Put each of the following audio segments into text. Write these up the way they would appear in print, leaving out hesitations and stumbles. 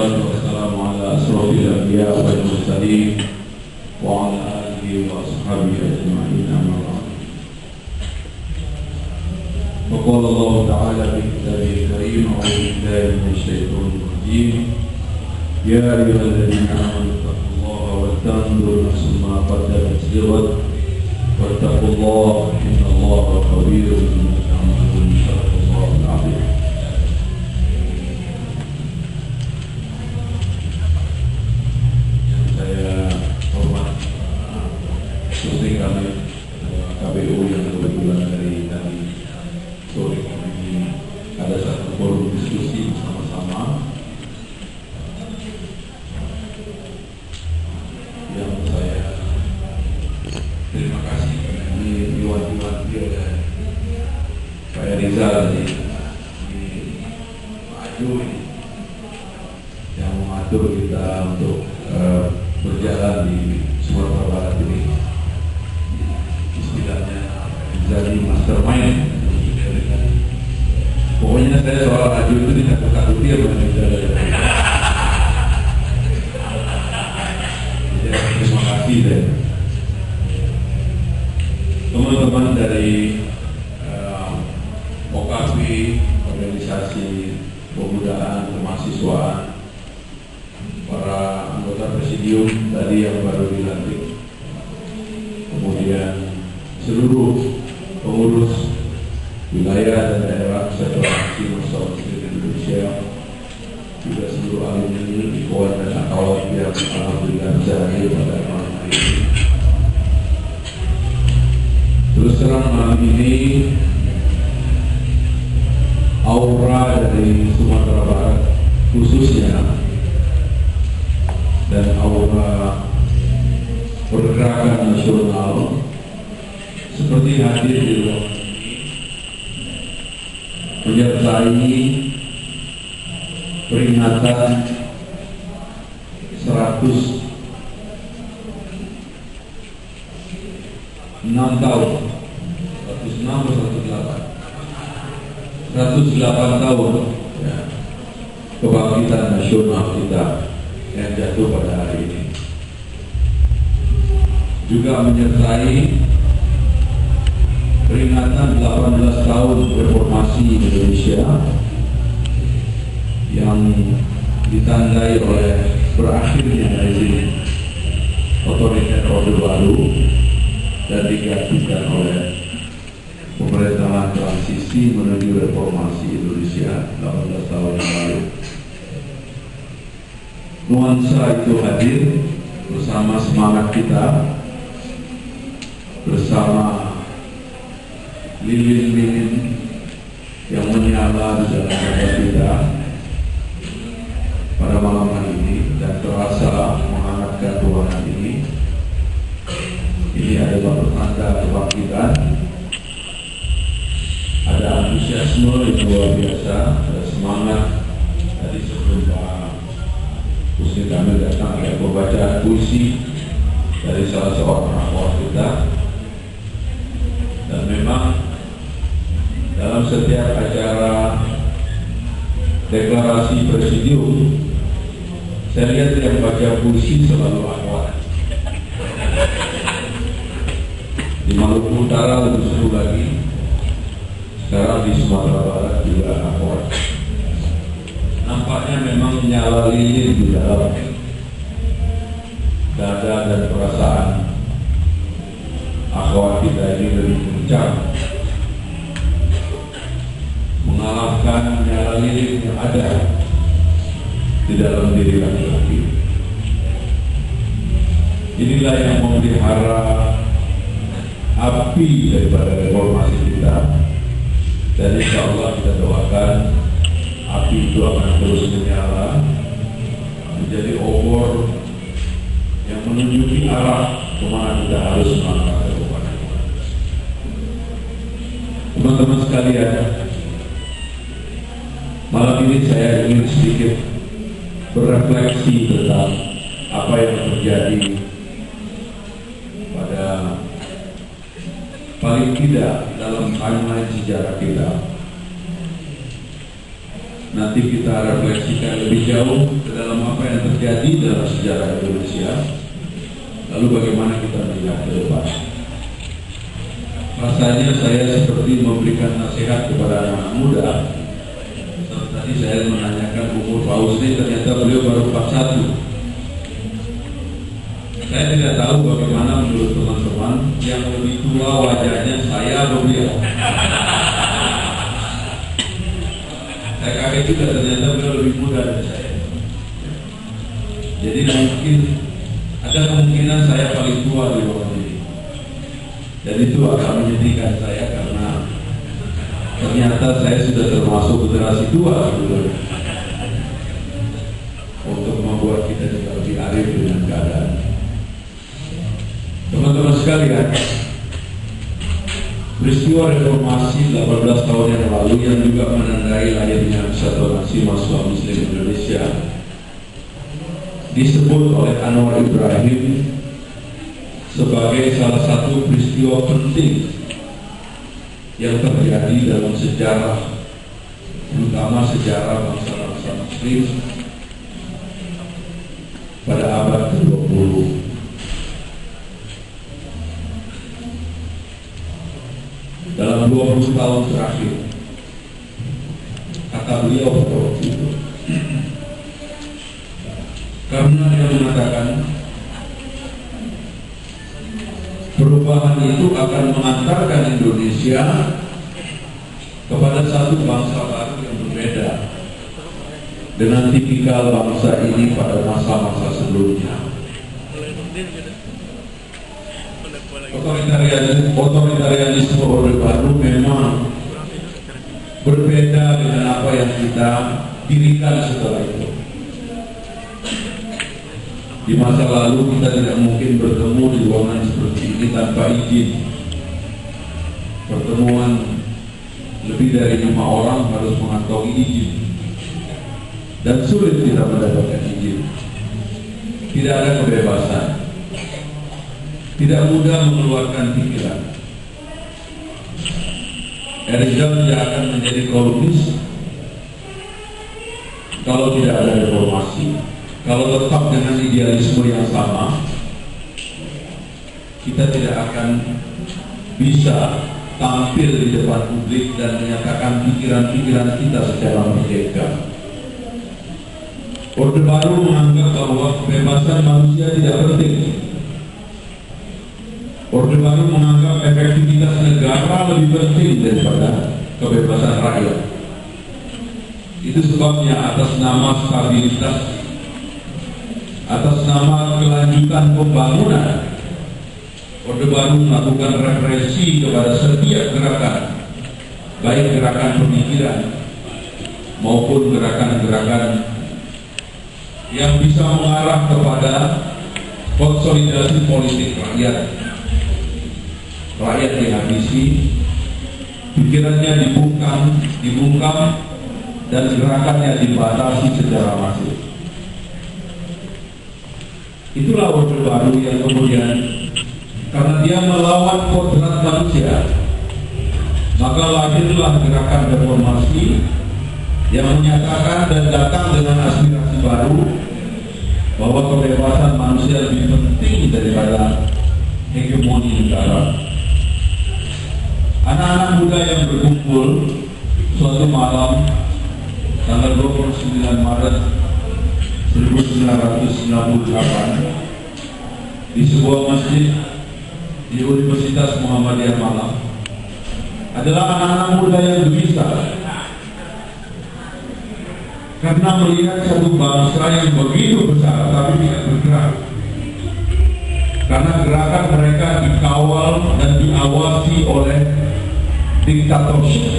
wassalatu wassalamu ala asrofil anbiya wal mursalin wa ala alihi wa ashabihi ajma'in amma ba'd. Faqala Allah ta'ala fi kitabihil karim a'udzu billahi minasy syaithanir rajim. Ya ayyuhalladzina amanu taqullaha wa tanzur nafsun ma qaddamat lighad wattaqullaha innallaha khabirun bima ta'malun. Shallallahul 'azim. KPU yang kebetulan dari tadi sore ini ada satu forum diskusi bersama-sama yang saya terima kasih ini diwakili oleh Pak Rizal di maju yang mengatur kita untuk berjalan di Sumatera Barat ini. Jadi mastermind. Pokoknya saya soal maju itu ditakut-takuti ya Pak Rizal. Terima kasih deh. Teman-teman dari OKP, organisasi pemudaan kemahasiswaan, para anggota presidium tadi yang baru dilantik, kemudian seluruh pengurus wilayah dan daerah Federasi Masyarakat Muslim Indonesia, juga seluruh alumni, ikhwan dan akhwat yang alhamdulillah bisa hadir pada malam hari ini. Terus terang malam ini aura dari Sumatera Barat khususnya dan aura pergerakan nasional seperti hadir di ruang menyertai peringatan 106 tahun 108 tahun ya, kebangkitan nasional kita yang jatuh pada hari ini, juga menyertai peringatan 18 tahun reformasi Indonesia yang ditandai oleh berakhirnya rezim otoriter Orde Baru dan digantikan oleh pemerintahan transisi menuju reformasi Indonesia 18 tahun yang lalu. Nuansa itu hadir bersama semangat kita, bersama lilin-lilin yang menyala di dalam dada kita pada malam hari ini dan terasa menghangatkan ruangan ini. Ini adalah pertanda kebangkitan, ada antusiasme yang luar biasa, ada semangat. Tadi sebelum Pak Husni Kamil datang ada pembacaan puisi dari salah seorang akhwat kita, dan memang dalam setiap acara deklarasi presidium, saya lihat yang baca puisi selalu akhwat. Di Maluku Utara lebih seru lagi, sekarang di Sumatera Barat juga akhwat. Nampaknya memang nyala lilin di dalam dada dan perasaan akhwat kita ini lebih kencang, mengalahkan nyala lilin yang ada di dalam diri laki-laki. Inilah yang memelihara api daripada reformasi kita, dan insya Allah kita doakan api itu akan terus menyala menjadi obor yang menunjuki arah kemana kita harus melangkah ke depan. Teman-teman sekalian, malam ini saya ingin sedikit berefleksi tentang apa yang terjadi pada paling tidak dalam timeline sejarah kita. Nanti kita refleksikan lebih jauh ke dalam apa yang terjadi dalam sejarah Indonesia, lalu bagaimana kita melihat ke depan. Rasanya saya seperti memberikan nasihat kepada anak muda. Tadi saya menanyakan umur Pak Husni, ternyata beliau baru 41. Saya tidak tahu bagaimana menurut teman-teman yang lebih tua wajahnya saya atau beliau. Saya kaget juga, ternyata beliau lebih muda dari saya. Jadi mungkin ada kemungkinan saya paling tua di ruangan ini. Dan itu akan menyedihkan saya karena ternyata saya sudah termasuk generasi tua sebetulnya. Untuk membuat kita juga lebih arif dengan keadaan. Teman-teman sekalian, peristiwa reformasi 18 tahun yang lalu yang juga menandai lahirnya Persatuan Mahasiswa Muslim Indonesia disebut oleh Anwar Ibrahim sebagai salah satu peristiwa penting yang terjadi dalam sejarah, terutama sejarah bangsa-bangsa Muslim pada abad ke-20. Dalam 20 tahun terakhir, kata beliau pada waktu itu, karena dia mengatakan perubahan itu akan mengantarkan Indonesia kepada satu bangsa baru yang berbeda dengan tipikal bangsa ini pada masa-masa sebelumnya. Otoritarianisme Orde Baru memang berbeda dengan apa yang kita dirikan setelah itu. Di masa lalu kita tidak mungkin bertemu di ruangan seperti ini tanpa izin. Pertemuan lebih dari 5 orang harus mengantongi izin, dan sulit kita mendapatkan izin. Tidak ada kebebasan, tidak mudah mengeluarkan pikiran. Rizal tidak akan menjadi kolumnis kalau tidak ada reformasi. Kalau tetap dengan idealisme yang sama, kita tidak akan bisa tampil di depan publik dan menyatakan pikiran-pikiran kita secara merdeka. Orde Baru menganggap bahwa kebebasan manusia tidak penting. Orde Baru menganggap efektivitas negara lebih penting daripada kebebasan rakyat. Itu sebabnya atas nama stabilitas, atas nama kelanjutan pembangunan, Orde Baru melakukan represi kepada setiap gerakan, baik gerakan pemikiran maupun gerakan-gerakan yang bisa mengarah kepada konsolidasi politik rakyat. Rakyat dihabisi, pikirannya dibungkam, dan gerakannya dibatasi secara masif. Itulah Orde Baru yang kemudian, karena dia melawan kodrat manusia, maka lahirlah gerakan reformasi yang menyatakan dan datang dengan aspirasi baru bahwa kebebasan manusia lebih penting daripada hegemoni negara. Anak-anak muda yang berkumpul suatu malam tanggal 29 Maret 1998 di sebuah masjid di Universitas Muhammadiyah Malang adalah anak-anak muda yang gelisah karena melihat satu bangsa yang begitu besar tapi tidak bergerak, karena gerakan mereka dikawal dan diawasi oleh diktatorship,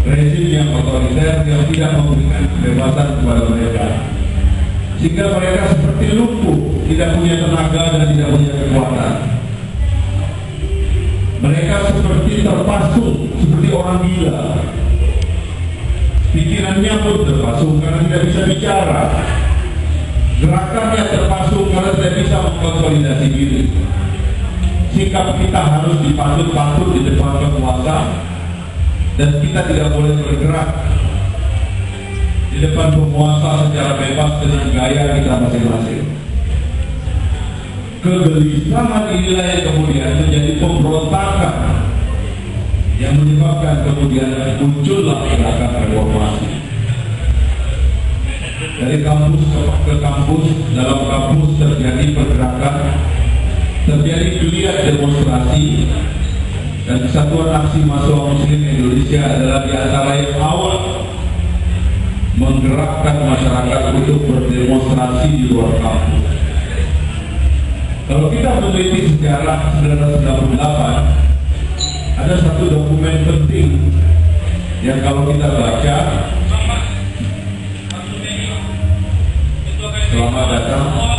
rezim yang otoriter yang tidak memberikan kebebasan kepada mereka, sehingga mereka seperti lumpuh, tidak punya tenaga dan tidak punya kekuatan. Mereka seperti terpasung, seperti orang gila. Pikirannya pun terpasung karena tidak bisa bicara. Gerakannya terpasung karena tidak bisa mengkonsolidasi diri. Sikap kita harus dipatut-patut di depan penguasa, dan kita tidak boleh bergerak di di depan penguasa secara bebas dengan gaya kita masing-masing. Kegelisahan inilah yang kemudian menjadi pemberontakan yang menyebabkan kemudian muncullah gerakan reformasi. Dari kampus ke kampus, dalam kampus terjadi pergerakan, terjadi geliat demonstrasi, dan Kesatuan Aksi Mahasiswa Muslim Indonesia adalah di antara yang awal menggerakkan masyarakat untuk berdemonstrasi di luar kampus. Kalau kita meneliti sejarah 1998, ada satu dokumen penting yang kalau kita baca, selamat datang.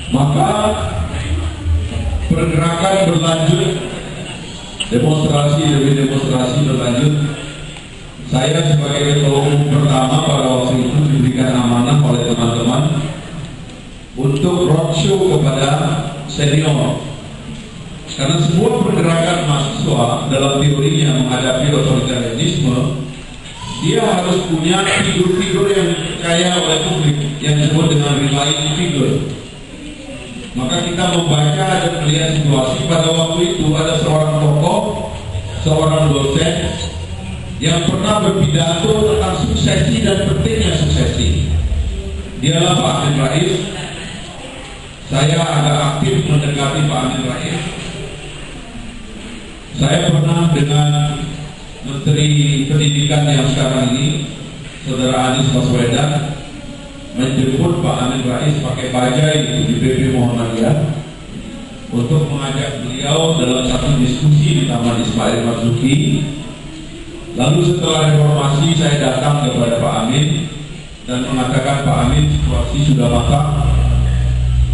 Maka pergerakan berlanjut, demonstrasi demi demonstrasi berlanjut. Saya sebagai ketua umum pertama pada waktu itu diberikan amanah oleh teman-teman untuk roadshow kepada senior. Karena sebuah pergerakan mahasiswa dalam teorinya menghadapi otoritarianisme, dia harus punya figur-figur yang dipercaya oleh publik yang disebut dengan relying figure. Maka kita membaca dan melihat situasi pada waktu itu ada seorang tokoh, seorang dosen yang pernah berpidato tentang suksesi dan pentingnya suksesi. Dialah Pak Amin Rais. Saya agak aktif mendekati Pak Amin Rais. Saya pernah dengan Menteri Pendidikan yang sekarang ini, Saudara Anies Baswedan, menjemput Pak Amin Rais pakai bajai di PP Muhammadiyah untuk mengajak beliau dalam satu diskusi di Taman Ismail Marzuki. Lalu setelah reformasi saya datang kepada Pak Amin dan mengatakan, Pak Amin, situasi sudah matang,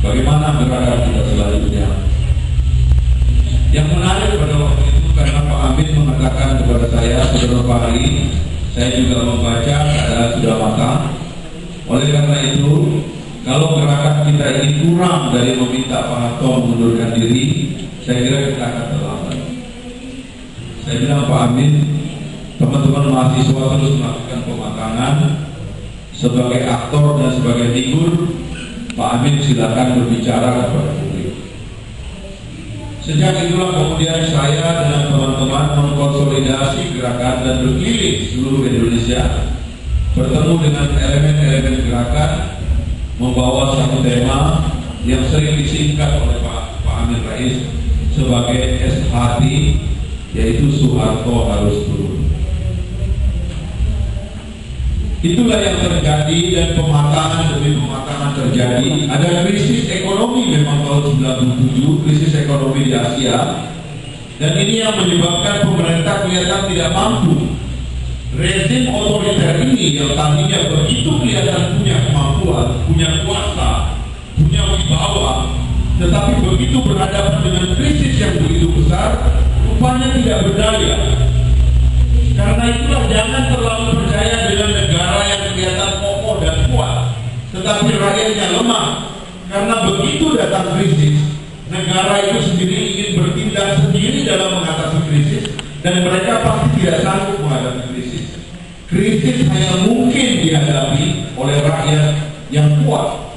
bagaimana gerakan kita selanjutnya? Yang menarik pada waktu itu karena Pak Amin mengatakan kepada saya, Saudara Fahri, saya juga membaca keadaan sudah matang. Oleh karena itu, kalau gerakan kita ini kurang dari meminta Pak Harto mengundurkan diri, saya kira kita akan terlambat. Saya bilang, Pak Amin, teman-teman mahasiswa terus melakukan pematangan sebagai aktor dan sebagai figur. Pak Amin silakan berbicara kepada publik. Sejak itulah kemudian saya dengan teman-teman mengkonsolidasi gerakan dan berkeliling seluruh Indonesia, bertemu dengan elemen-elemen gerakan, membawa satu tema yang sering disingkat oleh Pak Amin Rais sebagai SHT, yaitu Soeharto harus turun. Itulah yang terjadi dan pematangan demi pematangan terjadi. Ada krisis ekonomi memang tahun 97, krisis ekonomi di Asia, dan ini yang menyebabkan pemerintah kelihatan tidak mampu. Rezim otoriter ini yang tadinya begitu kelihatan punya kemampuan, punya kuasa, punya wibawa, tetapi begitu berhadapan dengan krisis yang begitu besar, rupanya tidak berdaya. Karena itulah jangan terlalu percaya dengan negara yang kelihatan kokoh dan kuat, tetapi rakyatnya lemah. Karena begitu datang krisis, negara itu sendiri ingin bertindak sendiri dalam mengatasi krisis, dan mereka pasti tidak sanggup menghadapi krisis. Krisis hanya mungkin dihadapi oleh rakyat yang kuat.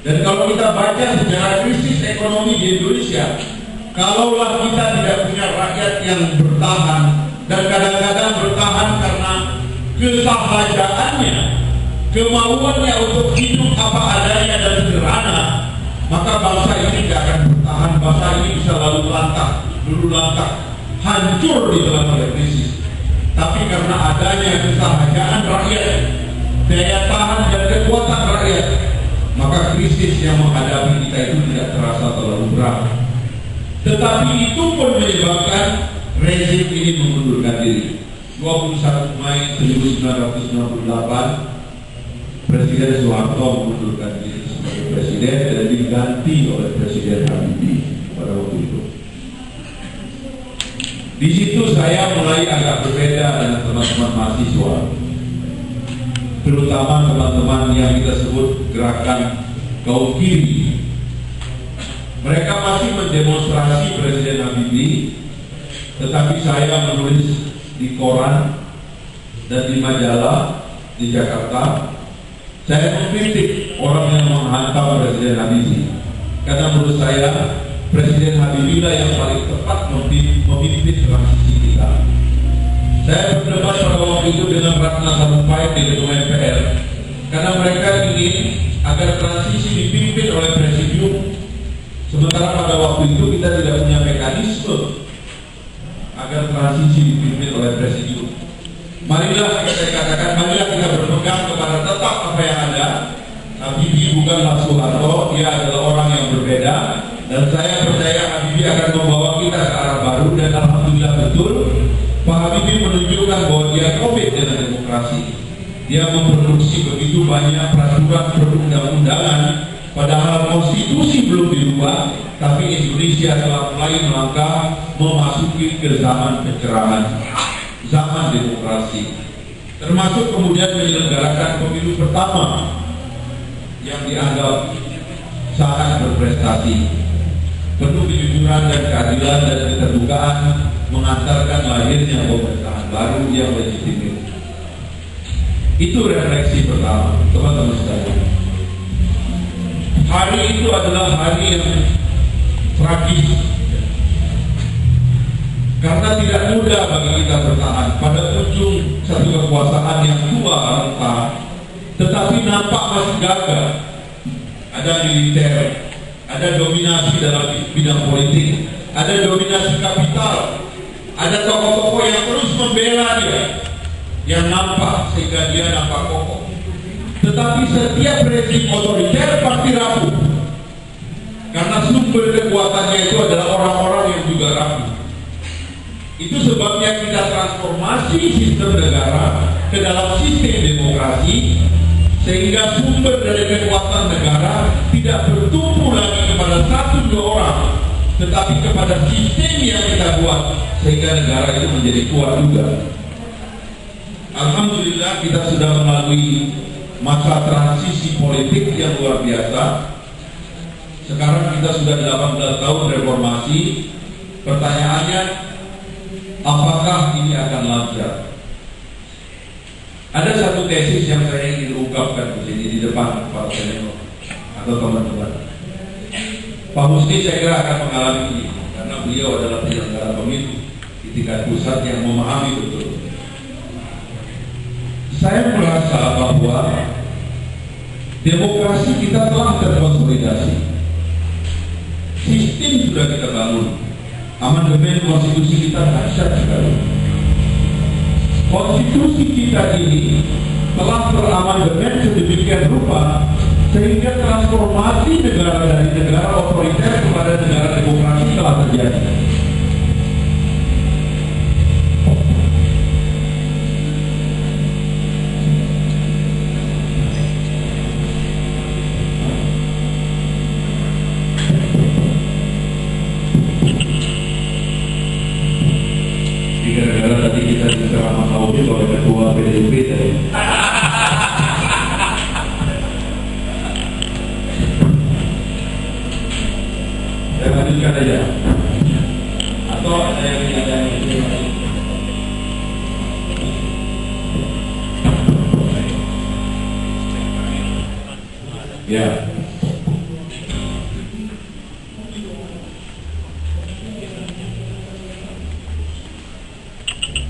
Dan kalau kita baca sejarah krisis ekonomi di Indonesia, kalaulah kita tidak punya rakyat yang bertahan, dan kadang-kadang bertahan karena kesahajaannya, kemauannya untuk hidup apa adanya dan sederhana, maka bangsa ini tidak akan bertahan. Bangsa ini bisa lalu lantak, dulu lantak, hancur di dalam krisis. Tapi karena adanya kesahajaan rakyat daya tahan dan kekuatan rakyat, maka krisis yang menghadapi kita itu tidak terasa terlalu berat. Tetapi itu pun menyebabkan rezim ini mengundurkan diri. 21 Mei 1998 Presiden Soeharto mengundurkan diri sebagai presiden dan diganti oleh Presiden Habibie pada waktu itu. Di situ saya mulai agak berbeda dengan teman-teman mahasiswa, terutama teman-teman yang kita sebut gerakan kaum kiri. Mereka masih mendemonstrasi Presiden Habibie, tetapi saya menulis di koran dan di majalah di Jakarta. Saya mengkritik orang yang menghantam Presiden Habibie, karena menurut saya Presiden Habibie lah yang paling tepat memimpin transisi kita. Saya berdebat pada waktu itu dengan Ratna Sarumpait di Gedung MPR, karena mereka ingin agar transisi dipimpin oleh Presidium, sementara pada waktu itu kita tidak punya mekanisme agar transisi dipimpin oleh Presidium. Marilah saya katakan, marilah kita berpegang kepada tetap apa yang ada. Habibie bukanlah Soeharto, dia adalah orang yang berbeda, dan saya percaya Habibie akan membawa kita ke arah baru, dan alhamdulillah betul Pak Habibie menunjukkan bahwa dia komit dengan demokrasi. Dia memproduksi begitu banyak peraturan perundang-undangan, padahal konstitusi belum dirubah, tapi Indonesia telah mulai melangkah memasuki ke zaman pencerahan, zaman demokrasi. Termasuk kemudian menyelenggarakan pemilu pertama yang dianggap sangat berprestasi, penuh kejujuran dan keadilan dan keterbukaan, mengantarkan lahirnya pemerintahan baru yang legitimit. Itu refleksi pertama, teman-teman sekalian. Hari itu adalah hari yang tragis, karena tidak mudah bagi kita bertahan pada ujung satu kekuasaan yang tua renta, tetapi nampak masih gagal. Ada militer, ada dominasi dalam bidang politik, ada dominasi kapital, ada tokoh-tokoh yang terus membela dia, yang nampak sehingga dia nampak kokoh. Tetapi setiap rezim otoriter pasti rapuh, karena sumber kekuatannya itu adalah orang-orang yang juga rapuh. Itu sebabnya kita transformasi sistem negara ke dalam sistem demokrasi, sehingga sumber dari kekuatan negara tidak bertumpu lagi kepada satu dua orang, tetapi kepada sistem yang kita buat, sehingga negara itu menjadi kuat juga. Alhamdulillah kita sudah melalui masa transisi politik yang luar biasa. Sekarang kita sudah 18 tahun reformasi. Pertanyaannya, apakah ini akan lancar? Ada satu tesis yang saya ingin ungkapkan di sini di depan para senior atau teman-teman. Pak Husni saya kira akan mengalami ini, karena beliau adalah penyelenggara pemilu di tingkat pusat yang memahami betul. Saya merasa bahwa demokrasi kita telah terkonsolidasi. Sistem sudah kita bangun. Amandemen konstitusi kita dahsyat sekali. Konstitusi kita ini telah teramandemen sedemikian rupa sehingga transformasi negara dari negara otoriter kepada negara demokrasi telah terjadi. Gara-gara tadi kita diserang Audi oleh ketua PDIP tadi. Saya lanjutkan aja. Atau ada yang ya.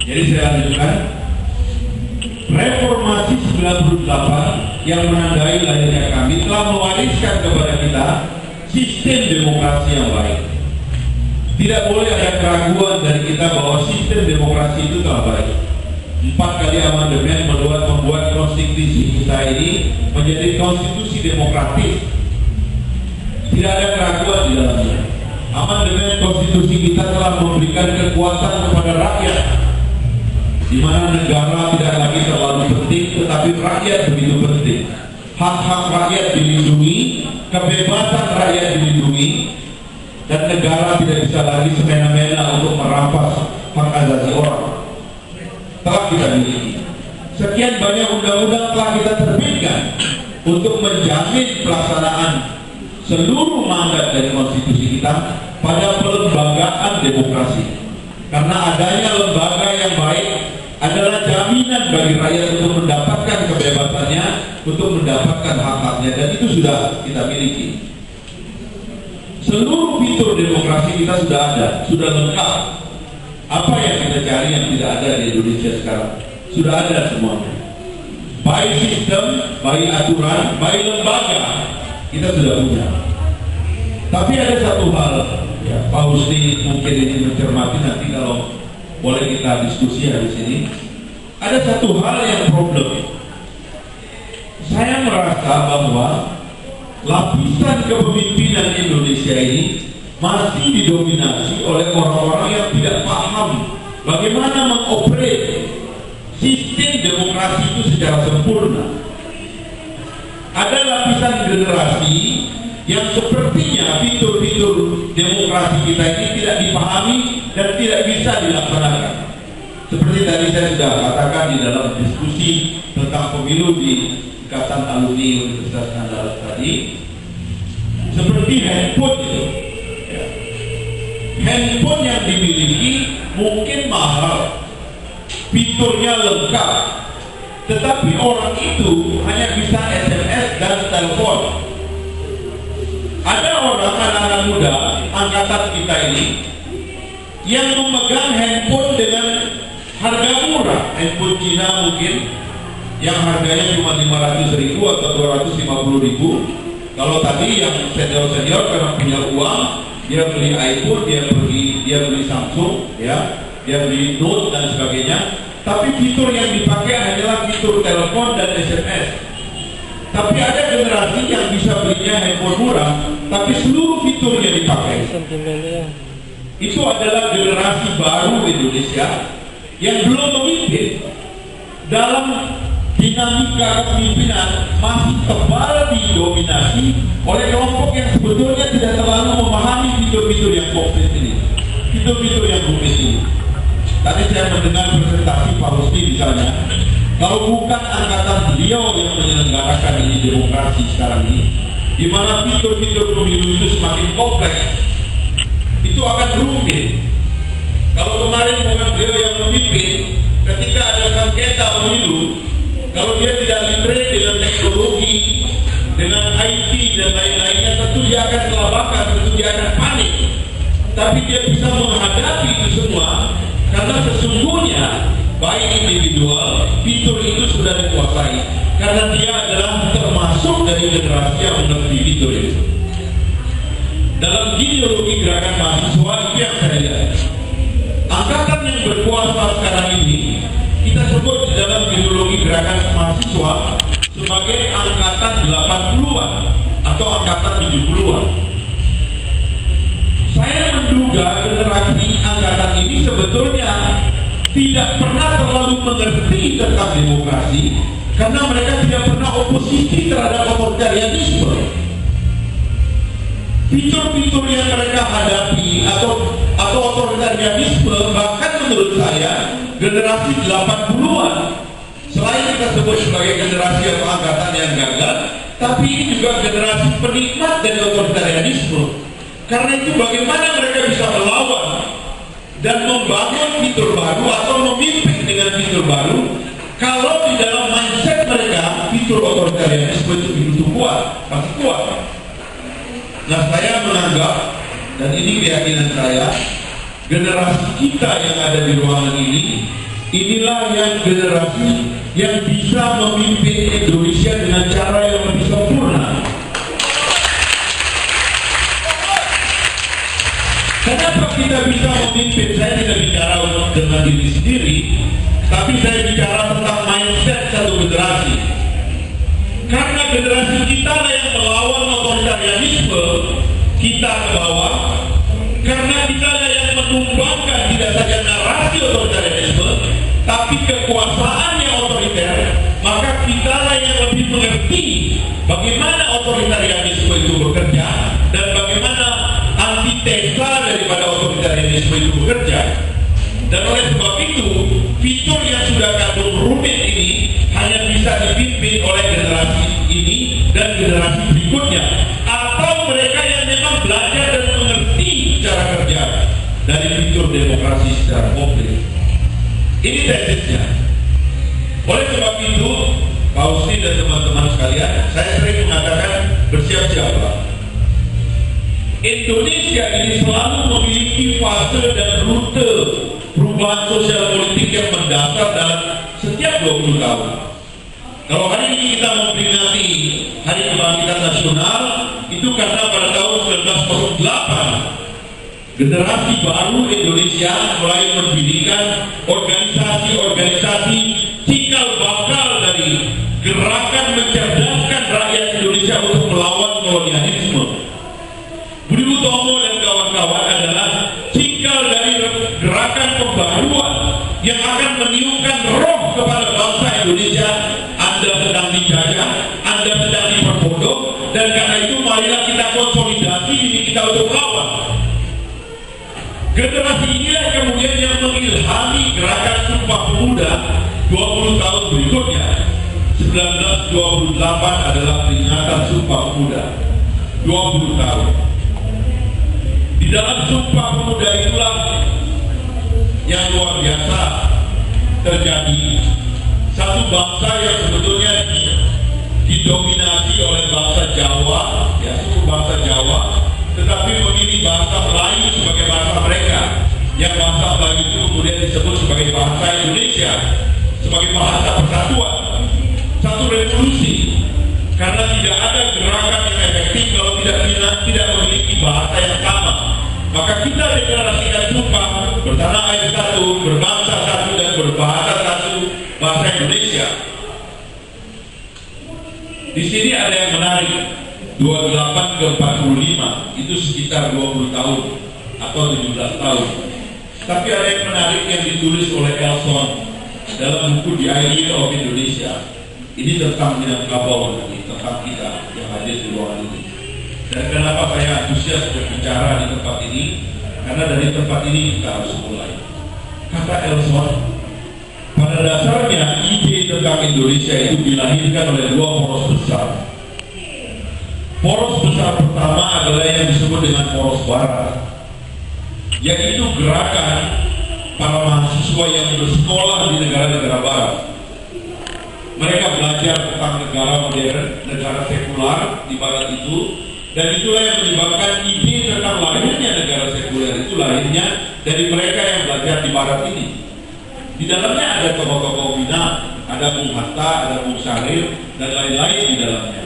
Jadi saya lanjutkan. Reformasi 98 yang menandai lahirnya kami telah mewariskan kepada kita sistem demokrasi yang baik. Tidak boleh ada keraguan dari kita bahwa sistem demokrasi itu telah baik. 4 kali amandemen membuat konstitusi kita ini menjadi konstitusi demokratis. Tidak ada keraguan di dalamnya. Amandemen konstitusi kita telah memberikan kekuatan kepada rakyat, di mana negara tidak lagi terlalu penting, tetapi rakyat begitu penting. Hak-hak rakyat dilindungi, kebebasan rakyat dilindungi, dan negara tidak bisa lagi semena-mena untuk merampas hak asasi orang. Telah kita miliki. Sekian banyak undang-undang telah kita terbitkan untuk menjamin pelaksanaan seluruh mandat dari konstitusi kita pada pelembagaan demokrasi. Karena adanya lembaga yang baik adalah jaminan bagi rakyat untuk mendapatkan kebebasannya, untuk mendapatkan hak-haknya, dan itu sudah kita miliki. Seluruh fitur demokrasi kita sudah ada, sudah lengkap. Apa yang kita cari yang tidak ada di Indonesia sekarang? Sudah ada semuanya. Baik sistem, baik aturan, baik lembaga, kita sudah punya. Tapi ada satu hal, ya, Pak Husni mungkin ini mencermati, nanti kalau boleh kita diskusi habis ini. Ada satu hal yang problem. Saya merasa bahwa lapisan kepemimpinan Indonesia ini masih didominasi oleh orang-orang yang tidak paham bagaimana mengoperate sistem demokrasi itu secara sempurna. Ada lapisan generasi yang sepertinya fitur-fitur demokrasi kita ini tidak dipahami dan tidak bisa dilaksanakan. Seperti tadi saya sudah katakan di dalam diskusi tentang pemilu di Ikatan Alumni Universitas Andalas tadi, seperti handphone itu. Ya. Handphone yang dimiliki mungkin mahal, fiturnya lengkap, tetapi orang itu hanya bisa SMS dan telepon. Ada orang anak-anak muda angkatan kita ini yang memegang handphone dengan harga murah, handphone Cina mungkin, yang harganya cuma 500.000 atau 250.000. Kalau tadi yang senior karena punya uang, dia beli iPhone, dia beli Samsung, ya, dia beli Note dan sebagainya. Tapi fitur yang dipakai hanyalah fitur telepon dan SMS. Tapi ada generasi yang bisa belinya handphone murah, tapi seluruh fiturnya dipakai. Itu adalah generasi baru Indonesia yang belum memimpin. Dalam dinamika kepemimpinan masih tebal didominasi oleh kelompok yang sebetulnya tidak terlalu memahami fitur-fitur yang komplit ini, fitur-fitur yang rumit ini. Tadi saya mendengar presentasi Pak Husni misalnya, kalau bukan angkatan beliau yang menyelenggarakan ini demokrasi sekarang ini, di mana fitur-fitur pemilu itu semakin kompleks, itu akan rumit. Kalau kemarin bukan beliau yang memimpin, ketika ada sengketa pemilu, kalau dia tidak literate dengan teknologi, dengan IT dan lain-lainnya, tentu dia akan kelabakan, tentu dia akan panik. Tapi dia bisa menghadapi itu semua, karena sesungguhnya baik individual, fitur itu sudah dikuasai, karena dia adalah termasuk dari generasi yang mengerti fitur itu. Dalam ideologi gerakan mahasiswa itu yang saya lihat, angkatan yang berkuasa sekarang ini kita sebut di dalam ideologi gerakan mahasiswa sebagai angkatan 80-an atau angkatan 70-an. Saya menduga generasi angkatan ini sebetulnya tidak pernah terlalu mengerti tentang demokrasi, karena mereka tidak pernah oposisi terhadap otoritarianisme. Fitur-fitur yang mereka hadapi atau otoritarianisme, bahkan menurut saya generasi 80-an, selain kita sebut sebagai generasi atau angkatan yang gagal, tapi ini juga generasi penikmat dari otoritarianisme. Karena itu bagaimana mereka bisa melawan dan membangun fitur baru atau memimpin dengan fitur baru, kalau di dalam mindset mereka fitur otoritarianisme itu begitu kuat, masih kuat. Nah, saya menganggap, dan ini keyakinan saya, generasi kita yang ada di ruangan ini, inilah yang generasi yang bisa memimpin Indonesia dengan cara yang lebih sempurna. Kenapa kita bisa memimpin? Saya tidak bicara dengan diri sendiri, tapi saya bicara tentang mindset satu generasi. Karena generasi kita yang melawan otoritarianisme, kita ke bawah. Karena kita yang menumbangkan tidak saja narasi otoritarianisme, tapi kekuasaan yang otoriter, maka kita yang lebih mengerti bagaimana otoritarianisme itu bekerja dan bagaimana antitesa daripada otoritarianisme itu bekerja. Dan oleh sebab itu, fitur yang sudah kadung rumit ini hanya bisa dipimpin oleh generasi ini dan generasi berikutnya, atau mereka yang memang belajar dan mengerti cara kerja dari fitur demokrasi secara komplit. Ini tesisnya. Oleh sebab itu, Pak Husni dan teman-teman sekalian, saya sering mengatakan bersiap-siaplah. Indonesia ini selalu memiliki fase dan rute perubahan sosial politik yang mendasar dalam setiap 20 tahun. Kalau hari ini kita memperingati Hari Kebangkitan Nasional, itu karena pada tahun 1908 generasi baru Indonesia mulai mendirikan organisasi-organisasi cikal bakal dari gerakan mencerdaskan rakyat Indonesia untuk melawan kolonialisme. Budi Utomo dan kawan-kawan adalah cikal dari gerakan pembaruan yang akan meniupkan roh kepada bangsa Indonesia. Anda sedang dijajah, Anda sedang diperbodoh, dan karena itu marilah kita konsolidasi diri kita untuk melawan. Generasi inilah kemudian yang mengilhami gerakan Sumpah Pemuda 20 tahun berikutnya. 1928 adalah peringatan Sumpah Pemuda 20 tahun. Di dalam Sumpah Pemuda itulah yang luar biasa terjadi. Satu bangsa yang sebetulnya didominasi oleh bangsa Jawa, ya suku bangsa Jawa, tetapi memilih bahasa Melayu sebagai bahasa mereka. Yang bahasa Melayu itu kemudian disebut sebagai bahasa Indonesia, sebagai bahasa persatuan. Satu revolusi, karena tidak ada gerakan yang efektif kalau tidak memiliki bahasa yang sama. Maka kita deklarasikan sumpah bertanah air satu, berbangsa satu, dan berbahasa satu, bahasa Indonesia. Di sini ada yang menarik, 28 ke 45 itu sekitar 20 tahun atau 17 tahun. Tapi ada yang menarik yang ditulis oleh Elson dalam buku The Idea of Indonesia. Ini tentang Minangkabau, tentang kita yang hadir di ruangan ini. Dan kenapa saya antusias berbicara di tempat ini? Karena dari tempat ini kita harus mulai. Kata Elson, pada dasarnya ide tentang Indonesia itu dilahirkan oleh dua poros besar. Poros besar pertama adalah yang disebut dengan poros barat, yaitu gerakan para mahasiswa yang bersekolah di negara-negara barat. Mereka belajar tentang negara modern, negara sekular di barat itu, dan itulah yang menyebabkan ide tentang lahirnya negara sekuler itu lahirnya dari mereka yang belajar di barat ini. Di dalamnya ada tokoh-tokoh Minang, ada Bung Hatta, ada Bung Syahrir, dan lain-lain di dalamnya.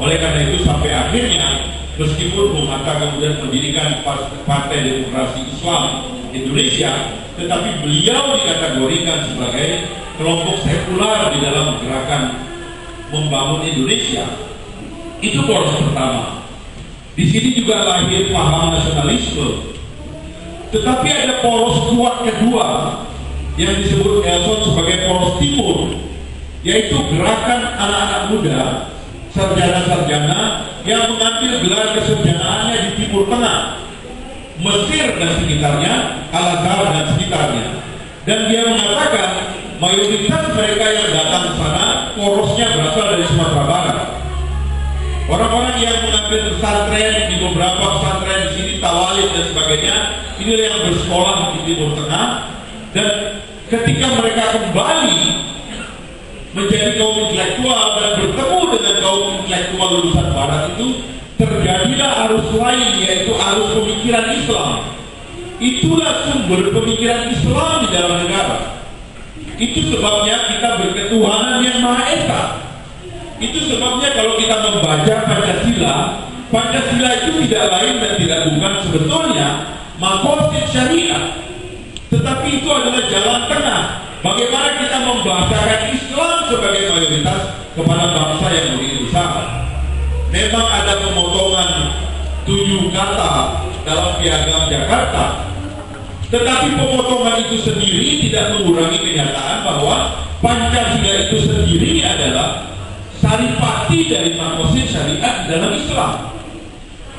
Oleh karena itu sampai akhirnya, meskipun Bung Hatta kemudian mendirikan Partai Demokrasi Islam Indonesia, tetapi beliau dikategorikan sebagai kelompok sekular di dalam gerakan membangun Indonesia. Itu poros pertama. Di sini juga lahir paham nasionalisme. Tetapi ada poros kuat kedua yang disebut Elson sebagai poros timur, yaitu gerakan anak-anak muda, sarjana-sarjana yang mengambil gelar kesarjanaannya di Timur Tengah, Mesir dan sekitarnya, Al-Azhar dan sekitarnya. Dan dia mengatakan mayoritas mereka yang datang ke sana porosnya berasal dari Sumatera Barat. Orang-orang yang mengambil pesantren di beberapa pesantren di sini, Tawalid dan sebagainya, inilah yang bersekolah di Timur Tengah. Dan ketika mereka kembali menjadi kaum intelektual dan bertemu dengan kaum intelektual lulusan Barat itu, terjadilah arus lain, yaitu arus pemikiran Islam. Itulah sumber pemikiran Islam di dalam negara. Itu sebabnya kita berketuhanan yang Maha Esa. Itu sebabnya kalau kita membaca Pancasila itu tidak lain dan tidak bukan sebetulnya maqasid syariah, tetapi itu adalah jalan tengah Bagaimana kita membahasakan Islam sebagai mayoritas kepada bangsa yang begitu besar. Memang ada pemotongan 7 kata dalam Piagam Jakarta, tetapi pemotongan itu sendiri tidak mengurangi kenyataan bahwa Pancasila itu sendiri adalah saripati dari makosid syariat dalam Islam.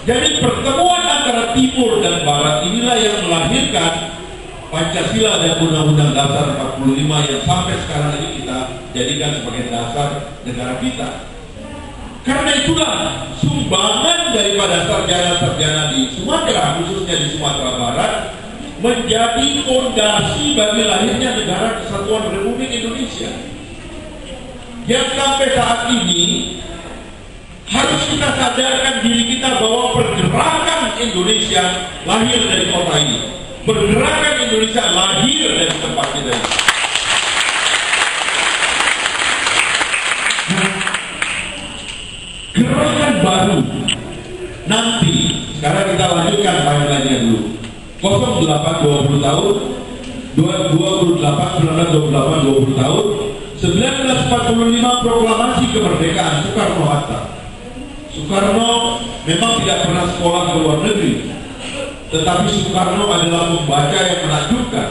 Jadi pertemuan antara Timur dan Barat inilah yang melahirkan Pancasila dan Undang-Undang Dasar 45 yang sampai sekarang ini kita jadikan sebagai dasar negara kita. Karena itulah sumbangan daripada sarjana-sarjana di Sumatera, khususnya di Sumatera Barat, menjadi fondasi bagi lahirnya negara Kesatuan Republik Indonesia. Yang sampai saat ini harus kita sadarkan diri kita bahwa pergerakan Indonesia lahir dari kota ini. Pergerakan Indonesia lahir dari tempat kita ini. Gerakan baru nanti, sekarang kita lanjutkan timeline-nya dulu. 08 20 tahun, 28 20 tahun, 1945 proklamasi kemerdekaan Soekarno-Hatta. Soekarno memang tidak pernah sekolah ke luar negeri, tetapi Soekarno adalah pembaca yang menakjubkan.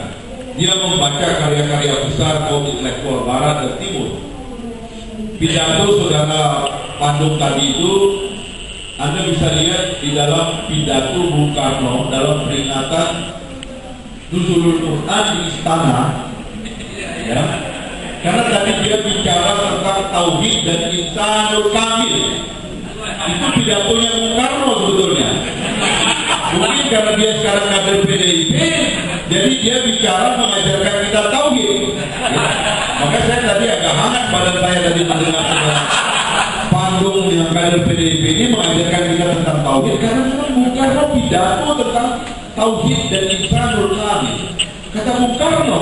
Dia membaca karya-karya besar kaum intelektual Barat dan Timur. Pidato saudara Pandung tadi itu Anda bisa lihat di dalam pidato Bung Karno dalam peringatan Nuzulul Quran di istana, ya. Karena tadi dia bicara tentang tauhid dan insanul kamil. Itu pidatonya Bung Karno sebetulnya. Mungkin karena dia sekarang kader PDIP, jadi dia bicara mengajarkan kita tauhid. Ya. Maka saya tadi agak hangat badan saya tadi mendengar Pandung yang kader PDIP ini mengajarkan kita tentang tauhid, karena memang Bung Karno pidato tentang tauhid dan insanul kamil. Kata Bung Karno,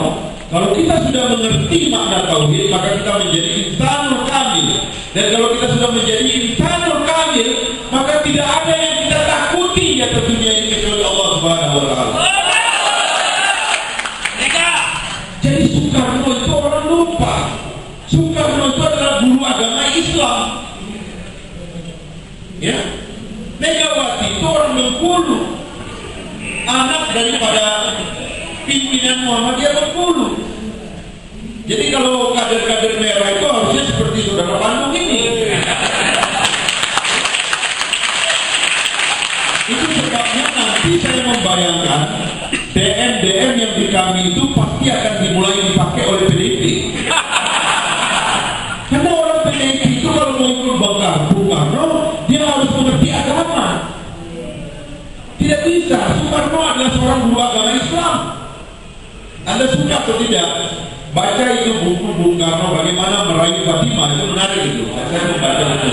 kalau kita sudah mengerti makna tauhid, maka kita menjadi insanul kamil. Dan kalau kita sudah menjadi insanul kamil, maka tidak ada yang kita takuti di atas dunia ini kecuali Allah Subhanahu wa taala. Jadi Soekarno itu orang lupa. Soekarno itu adalah guru agama Islam. Ya, Megawati itu orang Bengkulu, anak daripada pimpinan Muhammadiyah Bengkulu. Jadi kalau kader-kader merah itu harusnya seperti saudara Pandung ini. Itu sebabnya nanti saya membayangkan DM yang di kami itu pasti akan dimulai dipakai oleh PDIP. Karena orang PDIP itu kalau mau ikut Bung Karno, dia harus mengerti agama. Tidak bisa. Soekarno adalah seorang guru agama Islam. Anda suka atau tidak? Baca itu buku Bung Karno bagaimana meraih Fatimah, itu menarik itu. Saya membaca itu.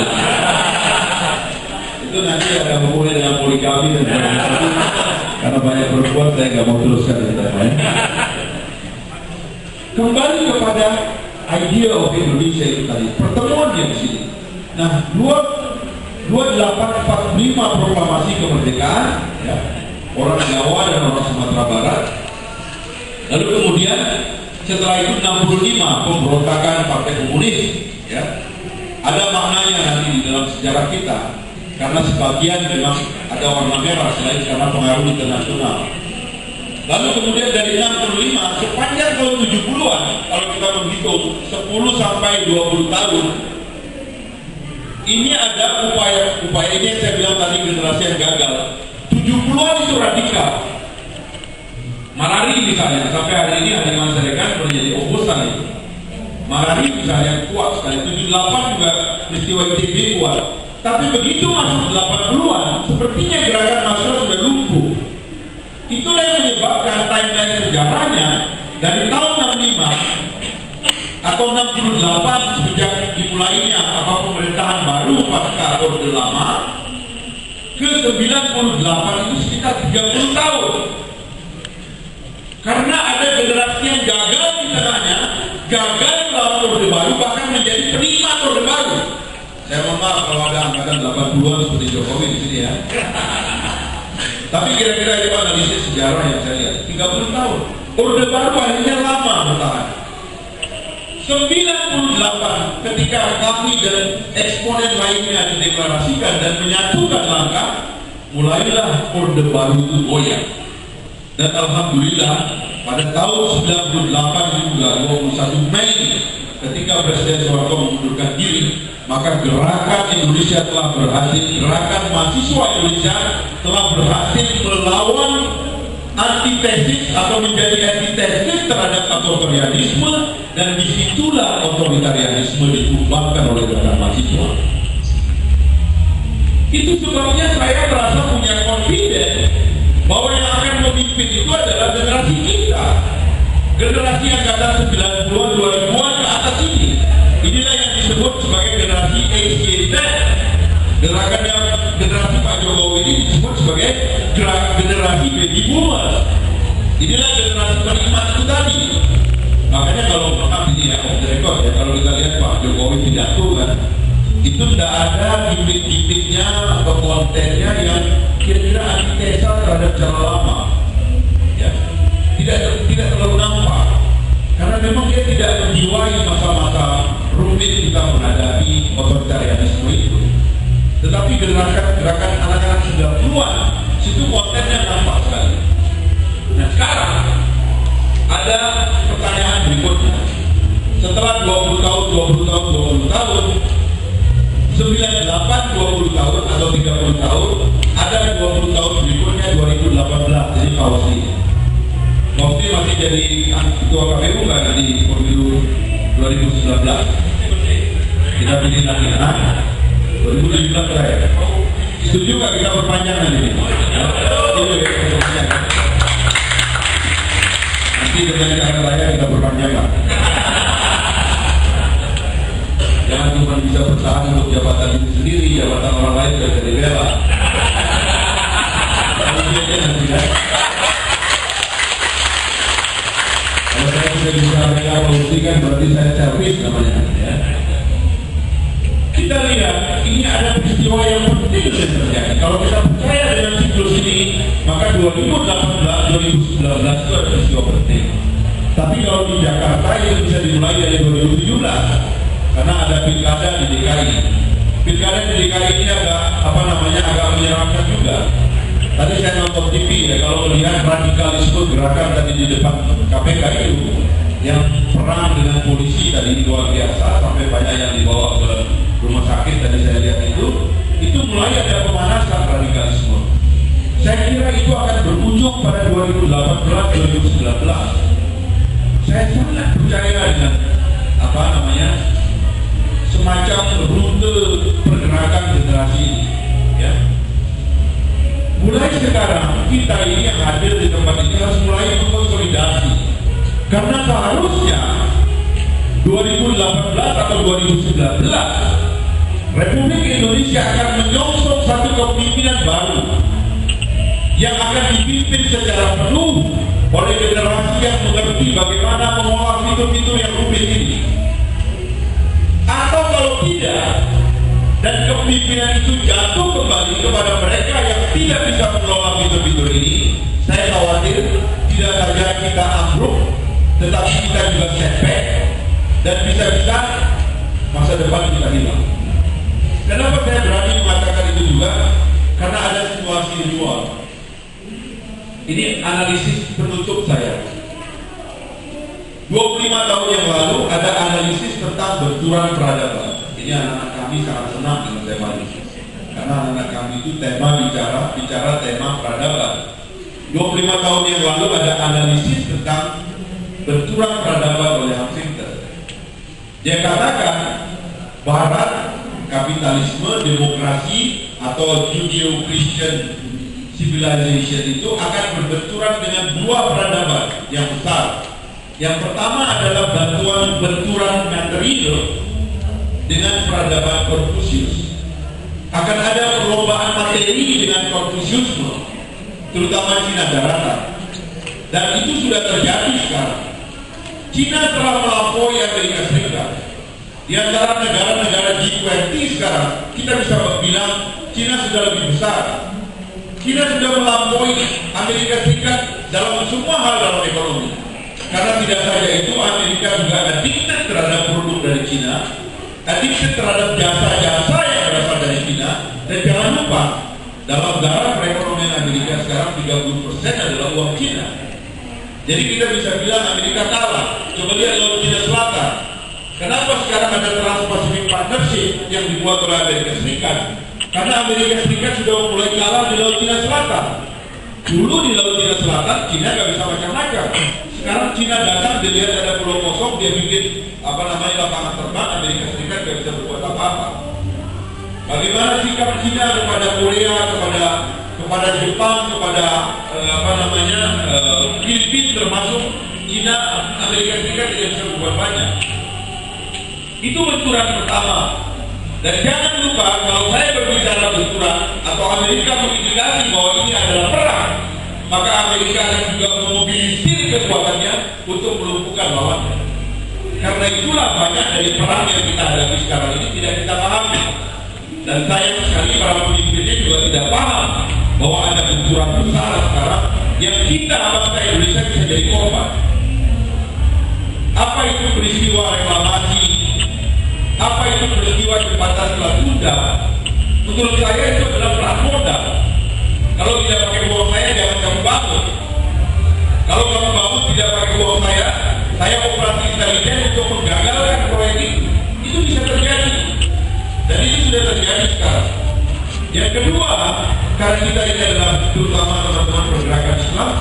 Itu nanti ada hubungannya dengan poligami dan sebagainya. Karena banyak perempuan saya nggak mau teruskan cerita lain. Kembali kepada idea of Indonesia itu tadi, pertemuannya di sini. Nah, 2845 proklamasi kemerdekaan, ya, orang Jawa dan orang Sumatera Barat. Lalu kemudian setelah itu 65 pemberontakan Partai Komunis, ya. Ada maknanya nanti di dalam sejarah kita, karena sebagian memang ada warna merah selain karena pengaruh internasional. Lalu kemudian dari 65 sepanjang tahun 70-an, kalau kita menghitung 10 sampai 20 tahun, ini ada upaya ini yang saya bilang tadi generasi yang gagal. 70-an itu radikal. Marari misalnya, sampai hari ini Hadiman Sarekan menjadi oposan itu. Marari misalnya kuat sekali. 78 juga peristiwa ITB kuat. Tapi begitu masuk 80-an, sepertinya gerakan nasional sudah lumpuh. Itulah yang menyebabkan timeline sejarahnya dari tahun 65 atau 68 sejak dimulainya pemerintahan baru pasca Orde Lama ke 98 itu sekitar 30 tahun. Karena ada generasi yang gagal di tengahnya, gagal dalam Orde Baru, bahkan menjadi penikmat Orde Baru. Saya mohon maaf kalau ada angkatan 80-an seperti Jokowi di sini ya. Tapi kira-kira itu analisis sejarah yang saya lihat 30 tahun. Orde Baru akhirnya lama bertahan. 98 ketika kami dan eksponen lainnya dideklarasikan dan menyatukan langkah, mulailah Orde Baru itu goyah. Dan alhamdulillah pada tahun 98 juga 21 Mei ketika Presiden Soeharto mengundurkan diri, maka gerakan Indonesia telah berhasil, gerakan mahasiswa Indonesia telah berhasil melawan antitesis atau menjadi antitesis terhadap otoritarianisme, dan disitulah otoritarianisme ditumbangkan oleh gerakan mahasiswa. Itu sebabnya saya merasa punya confidence bahwa yang akan memimpin itu adalah generasi kita, generasi angkatan 90-an, 2000-an ke atas ini. Inilah yang disebut sebagai generasi ACZ. Generasi Pak Jokowi ini disebut sebagai generasi baby boomers. Inilah generasi penikmat itu tadi. Makanya kalau maaf ini ya, off the record ya, kalau kita lihat Pak Jokowi pidato kan, itu tidak ada gimmick-gimmicknya atau kontennya yang kira-kira antitesa terhadap cara lama. Ya, tidak terlalu nampak. Karena memang dia tidak menjiwai masa-masa rumit kita menghadapi otoritarianisme itu. Tetapi gerakan anak-anak 90-an situ kontennya nampak sekali. Nah sekarang ada pertanyaan berikutnya. Setelah 20 tahun, 98 20 tahun atau 30 tahun, ada 20 tahun berikutnya 2018, jadi Fauzi. Fauzi masih jadi ketua KPU kan di pemilu 2019. Kita pilih lagi, 2017 terakhir. Setuju nggak kita perpanjang nanti? Nanti dengan cara saya kita perpanjang lah. Jangan cuma bisa bertahan untuk jabatan itu sendiri, jabatan orang lain sudah jadi bela. Kalau saya sudah bisa mereka membuktikan, berarti saya servis namanya. Ya. Kita lihat, ini ada peristiwa yang penting yang terjadi. Kalau kita percaya dengan siklus ini, maka 2018-2019 itu ada peristiwa penting. Tapi kalau di Jakarta itu bisa dimulai dari 2017, karena ada pilkada di DKI. Pilkada di DKI ini agak menyeramkan juga. Tadi saya nonton TV ya, kalau melihat radikalisme gerakan tadi di depan KPK itu, yang perang dengan polisi tadi luar biasa, sampai banyak yang dibawa ke rumah sakit tadi saya lihat itu mulai ada pemanasan radikalisme. Saya kira itu akan berujung pada 2018-2019. Saya sangat percaya dengan semacam rute pergerakan generasi ini. Ya. Mulai sekarang kita ini yang hadir di tempat ini harus mulai berkonsolidasi, karena seharusnya 2018 atau 2019 Republik Indonesia akan menyongsong satu kepemimpinan baru yang akan dipimpin secara penuh oleh generasi yang mengerti bagaimana mengolah fitur-fitur yang rumit ini. Atau kalau tidak, dan kepemimpinan itu jatuh kembali kepada mereka yang tidak bisa mengelola fitur-fitur ini, saya khawatir tidak saja kita ambruk, tetapi kita juga setback, dan bisa-bisa masa depan kita hilang. Kenapa saya berani mengatakan itu juga? Karena ada situasi di luar. Ini analisis penutup saya. 25 tahun yang lalu ada analisis tentang benturan peradaban. Ini anak-anak kami sangat senang dengan tema ini, karena anak-anak kami itu bicara tema peradaban. 25 tahun yang lalu ada analisis tentang benturan peradaban oleh Huntington. Dia katakan Barat, kapitalisme, demokrasi atau Judeo-Christian civilization itu akan berbenturan dengan dua peradaban yang besar. Yang pertama adalah benturan material dengan peradaban Konfusius. Akan ada perlombaan materi dengan Konfusiusme, terutama Cina daratan. Dan itu sudah terjadi sekarang. Cina telah melampaui Amerika Serikat. Di antara negara-negara G20 sekarang, kita bisa bilang Cina sudah lebih besar. Cina sudah melampaui Amerika Serikat dalam semua hal dalam ekonomi. Karena tidak saja itu, Amerika juga addicted terhadap produk dari Cina, addicted terhadap jasa-jasa yang berasal dari Cina. Dan jangan lupa, dalam garam perekonomian Amerika sekarang 30% adalah uang Cina. Jadi kita bisa bilang Amerika kalah. Coba lihat Laut Cina Selatan. Kenapa sekarang ada Trans-Pacific Partnership yang dibuat oleh Amerika Serikat? Karena Amerika Serikat sudah mulai kalah di Laut Cina Selatan. Dulu di Laut Cina Selatan, Cina nggak bisa macam-macam. Sekarang Cina datang, dia lihat ada pulau kosong, dia bikin lapangan terbang, Amerika Serikat nggak bisa berbuat apa-apa. Bagaimana sikap Cina kepada Korea, kepada Jepang, kepada Filipina, termasuk Cina, Amerika Serikat tidak bisa berbuat banyak. Itu benturan pertama. Dan jangan lupa, kalau saya berbicara benturan atau Amerika mengindikasi bahwa ini adalah perang, maka Amerika akan juga memobilisir kekuatannya untuk melumpuhkan lawannya. Karena itulah banyak dari perang yang kita hadapi sekarang ini tidak kita pahami. Dan sayang sekali para pemimpinnya juga tidak paham bahwa ada benturan besar sekarang yang kita bangsa Indonesia bisa jadi korban. Apa itu peristiwa reklamasi? Apa itu peristiwa jembatan Selat Sunda? Menurut saya itu adalah perang modal. Kalau tidak pakai uang saya, jangan kamu bangun. Kalau kamu bangun tidak pakai uang saya operasi intelijen untuk menggagalkan proyek itu. Itu bisa terjadi. Dan itu sudah terjadi sekarang. Yang kedua, karena kita ini adalah terutama teman-teman pergerakan Islam,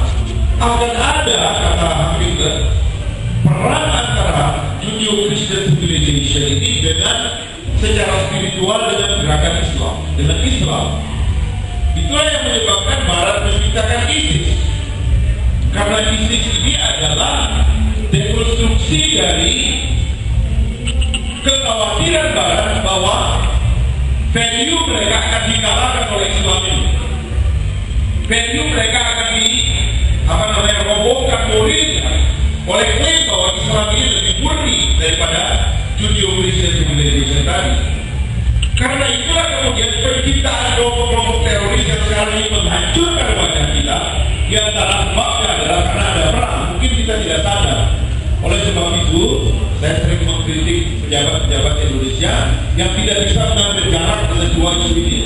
akan ada kata hakikat perang antara Judeo-Christian civilization ini dengan secara spiritual dengan gerakan Islam, dengan Islam. Itulah yang menyebabkan Barat menciptakan ISIS. Karena ISIS ini adalah dekonstruksi dari kekhawatiran Barat bahwa value mereka akan dikalahkan oleh Islam ini. Value mereka akan robohkan morilnya oleh klaim bahwa Islam ini lebih murni daripada Judeo-Christian civilization tadi. Karena itulah kemudian penciptaan kelompok-kelompok teroris yang sekarang ini menghancurkan wajah kita. Di antara sebabnya adalah karena ada perang. Mungkin kita tidak sadar. Oleh sebab itu, saya sering mengkritik pejabat-pejabat Indonesia yang tidak bisa mengambil jarak dengan dua isu ini.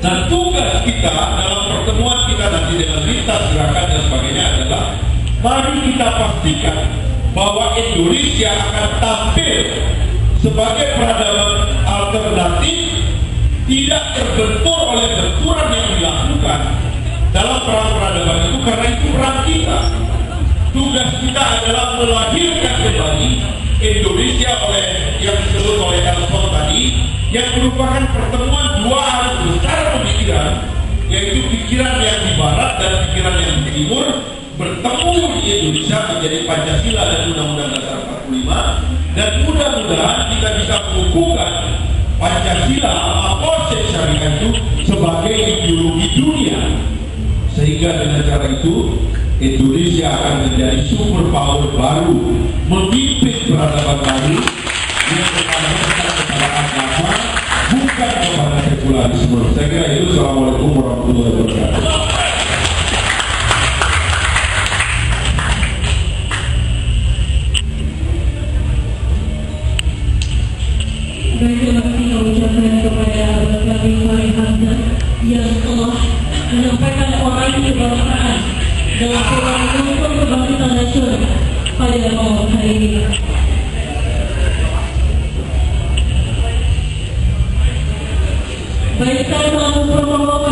Dan tugas kita dalam pertemuan kita nanti dengan lintas gerakan dan sebagainya adalah mari kita pastikan bahwa Indonesia akan tampil sebagai peradaban alternatif, tidak terbentur oleh benturan yang dilakukan dalam perang peradaban itu, karena itu perang kita. Tugas kita adalah melahirkan kembali Indonesia oleh yang disebut oleh Elson tadi, yang merupakan pertemuan dua arus besar pemikiran, yaitu pikiran yang di barat dan pikiran yang di timur, bertemu di Indonesia menjadi Pancasila dan Undang-Undang Dasar 45, dan mudah-mudahan kita bisa mengukuhkan Pancasila atau konsep syariah itu sebagai ideologi dunia, sehingga dengan cara itu Indonesia akan menjadi superpower baru, memimpin peradaban baru yang berlandaskan kepada agama, bukan kepada sekularisme. Saya kira itu. Assalamualaikum warahmatullahi wabarakatuh. Baik, terima kasih kami ucapkan kepada kami Fahri Hamzah yang telah menyampaikan orasi kebangsaan dalam program Unsur Kebangkitan Nasional pada malam hari ini. Baik, saya mau mempermohon